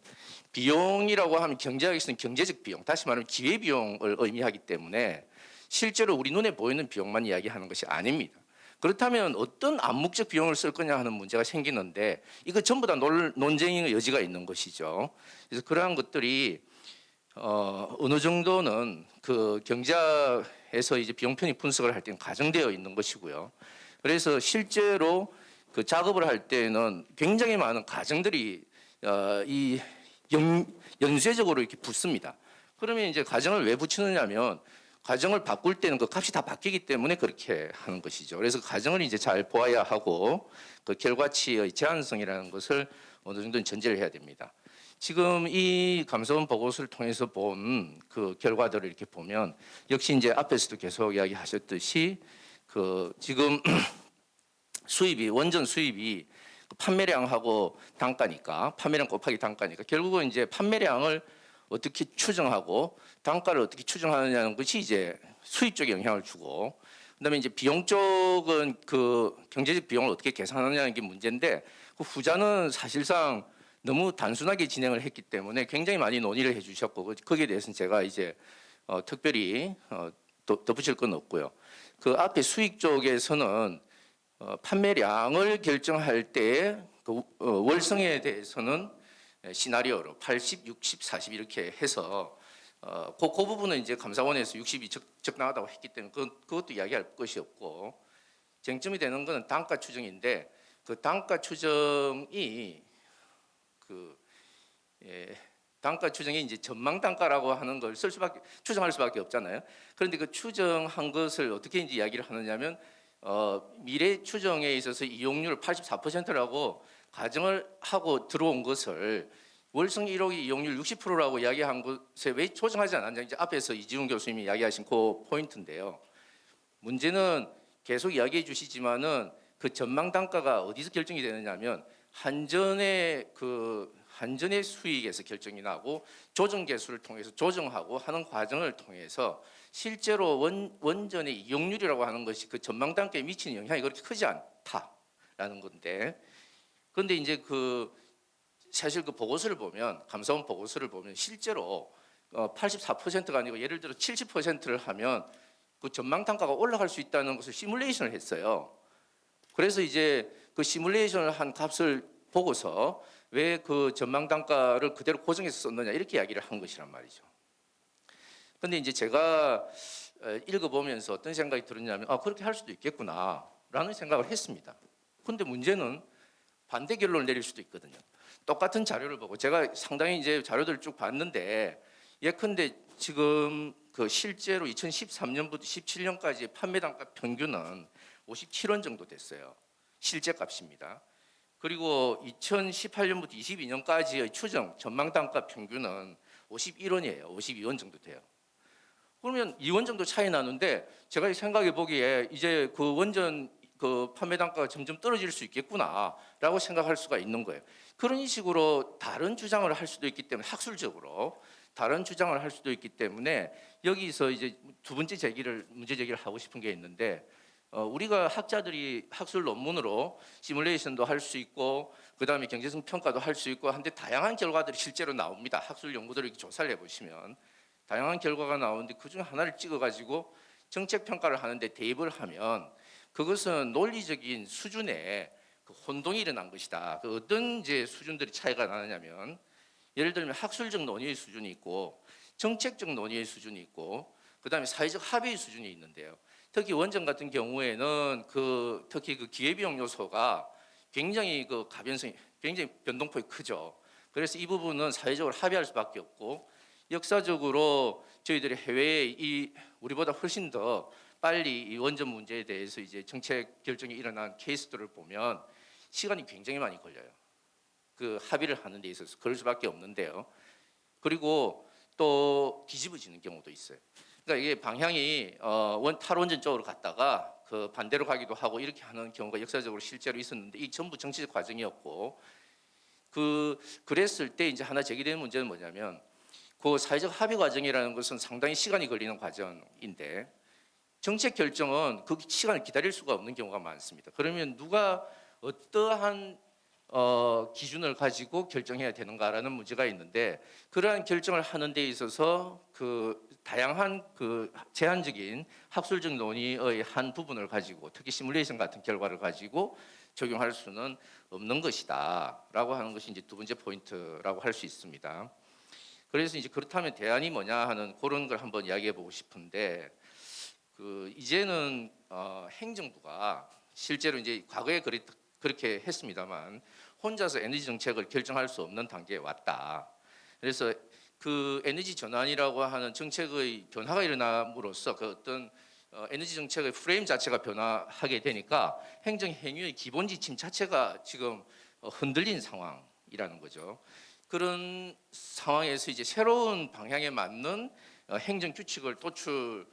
비용이라고 하면 경제학에서는 경제적 비용, 다시 말하면 기회비용을 의미하기 때문에 실제로 우리 눈에 보이는 비용만 이야기하는 것이 아닙니다. 그렇다면 어떤 암묵적 비용을 쓸 거냐 하는 문제가 생기는데 이거 전부 다 논쟁의 여지가 있는 것이죠. 그래서 그러한 것들이 어느 정도는 그 경제에서 이제 비용 편익 분석을 할 때는 가정되어 있는 것이고요. 그래서 실제로 그 작업을 할 때는 굉장히 많은 가정들이 연쇄적으로 이렇게 붙습니다. 그러면 이제 가정을 왜 붙이느냐면 가정을 바꿀 때는 그 값이 다 바뀌기 때문에 그렇게 하는 것이죠. 그래서 가정을 이제 잘 보아야 하고 그 결과치의 제한성이라는 것을 어느 정도는 전제를 해야 됩니다. 지금 이 감사원 보고서를 통해서 본 그 결과들을 이렇게 보면 역시 이제 앞에서도 계속 이야기하셨듯이 그 지금 수입이 원전 수입이 판매량하고 단가니까 판매량 곱하기 단가니까 결국은 이제 판매량을 어떻게 추정하고 단가를 어떻게 추정하느냐는 것이 이제 수입 쪽에 영향을 주고 그다음에 이제 비용 쪽은 그 경제적 비용을 어떻게 계산하느냐는 게 문제인데 그 후자는 사실상 너무 단순하게 진행을 했기 때문에 굉장히 많이 논의를 해주셨고 거기에 대해서는 제가 이제 특별히 덧붙일 건 없고요. 그 앞에 수익 쪽에서는 판매량을 결정할 때 그 월성에 대해서는 시나리오로 80, 60, 40 이렇게 해서 그 부분은 이제 감사원에서 60이 적당하다고 했기 때문에 그것도 이야기할 것이 없고 쟁점이 되는 것은 단가 추정인데 그 단가 추정이 단가 추정이 이제 전망 단가라고 하는 걸 추정할 수밖에 없잖아요. 그런데 그 추정한 것을 어떻게 이제 이야기를 하느냐면 미래 추정에 있어서 이용률 84%라고 가정을 하고 들어온 것을 월성 1호기 이용률 60%라고 이야기한 것에 왜 조정하지 않았냐 이제 앞에서 이지훈 교수님이 이야기하신 그 포인트인데요. 문제는 계속 이야기해 주시지만은 그 전망 단가가 어디서 결정이 되느냐면 한전의 수익에서 결정이 나고 조정 계수를 통해서 조정하고 하는 과정을 통해서 실제로 원전의 이용률이라고 하는 것이 그 전망 단가에 미치는 영향이 그렇게 크지 않다라는 건데, 그런데 이제 사실 그 보고서를 보면 감사원 보고서를 보면 실제로 84%가 아니고 예를 들어 70%를 하면 그 전망 단가가 올라갈 수 있다는 것을 시뮬레이션을 했어요. 그래서 이제 그 시뮬레이션을 한 값을 보고서 왜 그 전망 단가를 그대로 고정해서 썼느냐 이렇게 이야기를 한 것이란 말이죠. 근데 이제 제가 읽어보면서 어떤 생각이 들었냐면 그렇게 할 수도 있겠구나라는 생각을 했습니다. 근데 문제는 반대 결론을 내릴 수도 있거든요. 똑같은 자료를 보고 제가 상당히 이제 자료들을 쭉 봤는데 예컨대 지금 그 실제로 2013년부터 17년까지 판매 단가 평균은 57원 정도 됐어요. 실제 값입니다. 그리고 2018년부터 22년까지의 추정 전망 단가 평균은 51원이에요. 52원 정도 돼요. 그러면 2원 정도 차이 나는데 제가 생각해 보기에 이제 그 원전 그 판매 단가가 점점 떨어질 수 있겠구나라고 생각할 수가 있는 거예요. 그런 식으로 다른 주장을 할 수도 있기 때문에 학술적으로 다른 주장을 할 수도 있기 때문에 여기서 이제 두 번째 문제 제기를 하고 싶은 게 있는데 우리가 학자들이 학술 논문으로 시뮬레이션도 할 수 있고 그다음에 경제성 평가도 할 수 있고 한데 다양한 결과들이 실제로 나옵니다. 학술 연구들을 이렇게 조사를 해보시면 다양한 결과가 나오는데 그중 하나를 찍어가지고 정책 평가를 하는데 대입을 하면 그것은 논리적인 수준의 그 혼동이 일어난 것이다. 그 어떤 이제 수준들이 차이가 나느냐면 예를 들면 학술적 논의의 수준이 있고 정책적 논의의 수준이 있고 그다음에 사회적 합의의 수준이 있는데요. 특히 원전 같은 경우에는 특히 그 기회비용 요소가 굉장히 그 가변성이 굉장히 변동폭이 크죠. 그래서 이 부분은 사회적으로 합의할 수밖에 없고 역사적으로 저희들이 해외에 우리보다 훨씬 더 빨리 이 원전 문제에 대해서 이제 정책 결정이 일어난 케이스들을 보면 시간이 굉장히 많이 걸려요. 그 합의를 하는 데 있어서 그럴 수밖에 없는데요. 그리고 또 뒤집어지는 경우도 있어요. 그러니까 이게 방향이 탈원전 쪽으로 갔다가 그 반대로 가기도 하고 이렇게 하는 경우가 역사적으로 실제로 있었는데 이 전부 정치적 과정이었고 그랬을 때 이제 하나 제기되는 문제는 뭐냐면 그 사회적 합의 과정이라는 것은 상당히 시간이 걸리는 과정인데 정책 결정은 그 시간을 기다릴 수가 없는 경우가 많습니다. 그러면 누가 어떠한 기준을 가지고 결정해야 되는가라는 문제가 있는데 그러한 결정을 하는 데 있어서 그 다양한 그 제한적인 학술적 논의의 한 부분을 가지고 특히 시뮬레이션 같은 결과를 가지고 적용할 수는 없는 것이다라고 하는 것이 이제 두 번째 포인트라고 할 수 있습니다. 그래서 이제 그렇다면 대안이 뭐냐 하는 그런 걸 한번 이야기해 보고 싶은데 이제는 행정부가 실제로 이제 과거에 그렇게 했습니다만 혼자서 에너지 정책을 결정할 수 없는 단계에 왔다. 그래서 그 에너지 전환이라고 하는 정책의 변화가 일어남으로써 그 어떤 에너지 정책의 프레임 자체가 변화하게 되니까 행정 행위의 기본 지침 자체가 지금 흔들린 상황이라는 거죠. 그런 상황에서 이제 새로운 방향에 맞는 행정 규칙을 도출을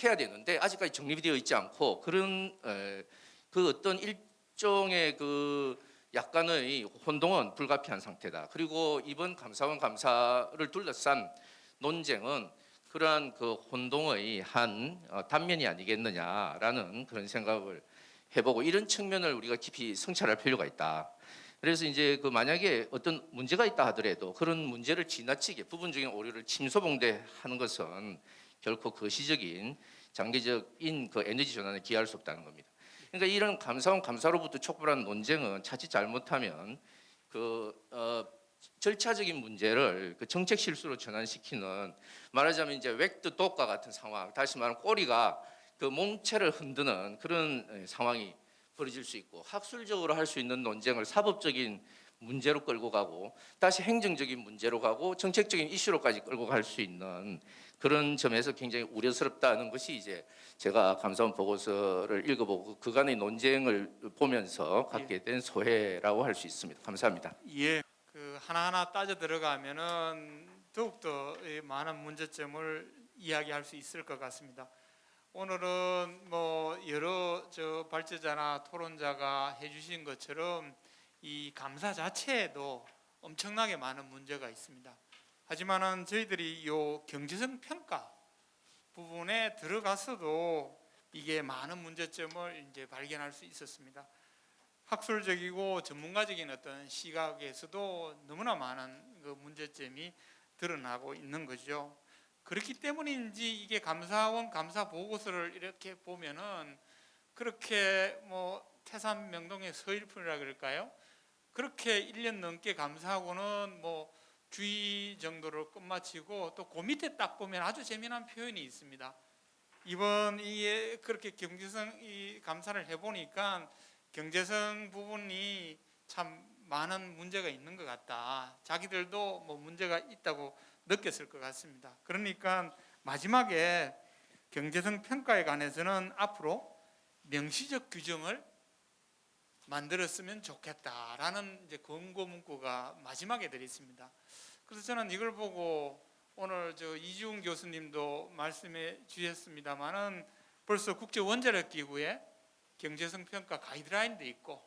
해야 되는데 아직까지 정립이 되어 있지 않고 그런 그 어떤 일종의 그 약간의 혼동은 불가피한 상태다. 그리고 이번 감사원 감사를 둘러싼 논쟁은 그러한 그 혼동의 한 단면이 아니겠느냐라는 그런 생각을 해보고 이런 측면을 우리가 깊이 성찰할 필요가 있다. 그래서 이제 그 만약에 어떤 문제가 있다 하더라도 그런 문제를 지나치게 부분적인 오류를 침소봉대하는 것은 결코 거시적인 장기적인 그 에너지 전환에 기여할 수 없다는 겁니다. 그러니까 이런 감사원 감사로부터 촉발한 논쟁은 자칫 잘못하면 절차적인 문제를 그 정책 실수로 전환시키는 말하자면 이제 웩드 독과 같은 상황, 다시 말하면 꼬리가 그 몸체를 흔드는 그런 상황이 벌어질 수 있고 학술적으로 할 수 있는 논쟁을 사법적인 문제로 끌고 가고 다시 행정적인 문제로 가고 정책적인 이슈로까지 끌고 갈 수 있는 그런 점에서 굉장히 우려스럽다는 것이 이제 제가 감사원 보고서를 읽어보고 그간의 논쟁을 보면서 갖게 된 소회라고 할 수 있습니다. 감사합니다. 예, 그 하나하나 따져 들어가면은 더욱더 이 많은 문제점을 이야기할 수 있을 것 같습니다. 오늘은 뭐 여러 발제자나 토론자가 해주신 것처럼 이 감사 자체에도 엄청나게 많은 문제가 있습니다. 하지만은 저희들이 요 경제성 평가 부분에 들어가서도 이게 많은 문제점을 이제 발견할 수 있었습니다. 학술적이고 전문가적인 어떤 시각에서도 너무나 많은 그 문제점이 드러나고 있는 거죠. 그렇기 때문인지 이게 감사원 감사 보고서를 이렇게 보면은 그렇게 뭐 태산명동의 서일fun이라 그럴까요? 그렇게 1년 넘게 감사하고는 뭐 주의 정도로 끝마치고 또 그 밑에 딱 보면 아주 재미난 표현이 있습니다. 이번 이게 그렇게 경제성 이 감사를 해보니까 경제성 부분이 참 많은 문제가 있는 것 같다. 자기들도 뭐 문제가 있다고 느꼈을 것 같습니다. 그러니까 마지막에 경제성 평가에 관해서는 앞으로 명시적 규정을 만들었으면 좋겠다라는 이제 권고 문구가 마지막에 들어 있습니다. 그래서 저는 이걸 보고 오늘 이지훈 교수님도 말씀해 주셨습니다만은 벌써 국제 원자력 기구에 경제성 평가 가이드라인도 있고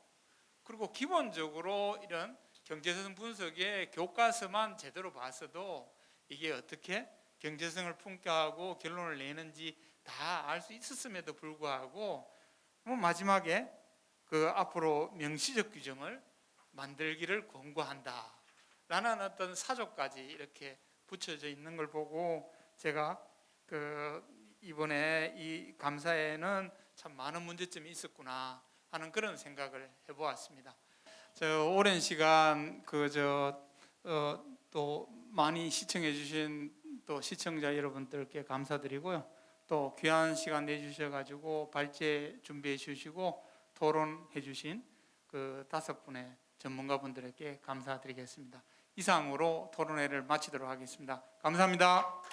그리고 기본적으로 이런 경제성 분석의 교과서만 제대로 봤어도 이게 어떻게 경제성을 평가하고 결론을 내는지 다 알 수 있었음에도 불구하고 뭐 마지막에 그 앞으로 명시적 규정을 만들기를 권고한다라는 어떤 사조까지 이렇게 붙여져 있는 걸 보고 제가 그 이번에 이 감사에는 참 많은 문제점이 있었구나 하는 그런 생각을 해보았습니다. 오랜 시간 또 많이 시청해 주신 또 시청자 여러분들께 감사드리고요. 또 귀한 시간 내주셔가지고 발제 준비해 주시고 토론해 주신 그 5분의 전문가분들에게 감사드리겠습니다. 이상으로 토론회를 마치도록 하겠습니다. 감사합니다.